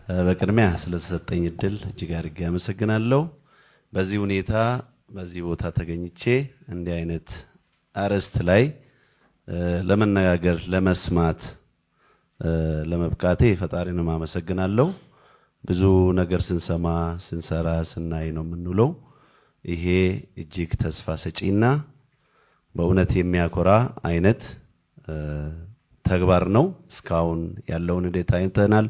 በቅድሚያ ስለተሰጠኝ እድል እጅግ አድርጌ አመሰግናለሁ። በዚህ ሁኔታ በዚህ ቦታ ተገኝቼ እንዲህ አይነት አርዕስት ላይ ለመነጋገር ለመስማት ለመብቃቴ ፈጣሪንም አመሰግናለሁ። ብዙ ነገር ስንሰማ ስንሰራ ስናይ ነው የምንውለው። ይሄ እጅግ ተስፋ ሰጪና በእውነት የሚያኮራ አይነት ተግባር ነው። እስካሁን ያለውን ሂደት አይተናል።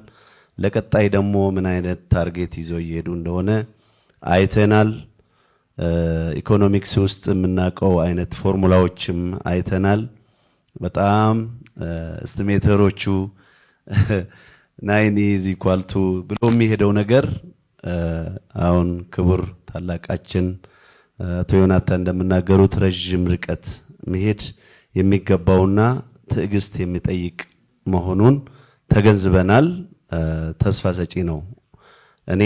ለቀጣይ ደግሞ ምን አይነት ታርጌት ይዞ እየሄዱ እንደሆነ አይተናል። ኢኮኖሚክስ ውስጥ የምናውቀው አይነት ፎርሙላዎችም አይተናል። በጣም ኤስቲሜተሮቹ 9 is equal to ብሎ የሚሄደው ነገር አሁን ክቡር ታላቃችን አቶ ዮናታን እንደምናገሩት ረጅም ርቀት መሄድ የሚገባውና ትዕግስት የሚጠይቅ መሆኑን ተገንዝበናል። ተስፋ ሰጪ ነው። እኔ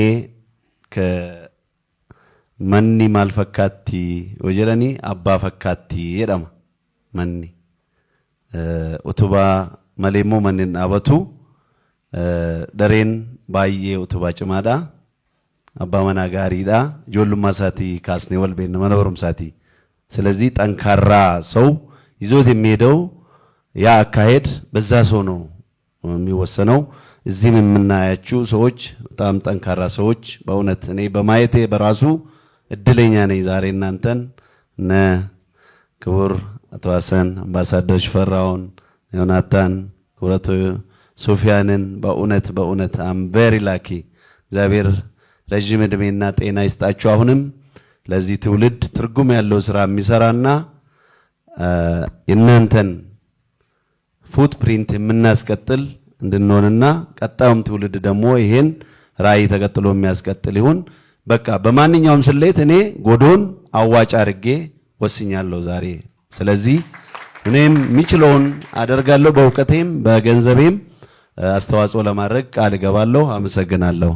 ከመኒ ማልፈካቲ ወጀለኒ አባ ፈካቲ የዳማ መኒ ኡቱባ መሌሞ መንን አበቱ ደሬን ባዬ ኡቱባ ጭማዳ አባ መና ጋሪዳ ጆሉማ ሳቲ ካስኔ ወልቤን መነበሩም ሳቲ። ስለዚህ ጠንካራ ሰው ይዞት የሚሄደው ያ አካሄድ በዛ ሰው ነው የሚወሰነው። እዚህም የምናያችሁ ሰዎች በጣም ጠንካራ ሰዎች፣ በእውነት እኔ በማየቴ በራሱ እድለኛ ነኝ። ዛሬ እናንተን እነ ክቡር አቶ ሐሰን፣ አምባሳደር ሽፈራውን፣ ዮናታን፣ ክቡር አቶ ሶፊያንን በእውነት አም ቬሪ ላኪ። እግዚአብሔር ረጅም ዕድሜና ጤና ይስጣችሁ። አሁንም ለዚህ ትውልድ ትርጉም ያለው ስራ የሚሰራና የእናንተን ፉትፕሪንት የምናስቀጥል እንድንሆንና ቀጣዩም ትውልድ ደግሞ ይሄን ራዕይ ተቀጥሎ የሚያስቀጥል ይሁን። በቃ በማንኛውም ስሌት እኔ ጎዶን አዋጭ አድርጌ ወስኛለሁ ዛሬ። ስለዚህ እኔም የሚችለውን አደርጋለሁ። በእውቀቴም በገንዘቤም አስተዋጽኦ ለማድረግ ቃል እገባለሁ። አመሰግናለሁ።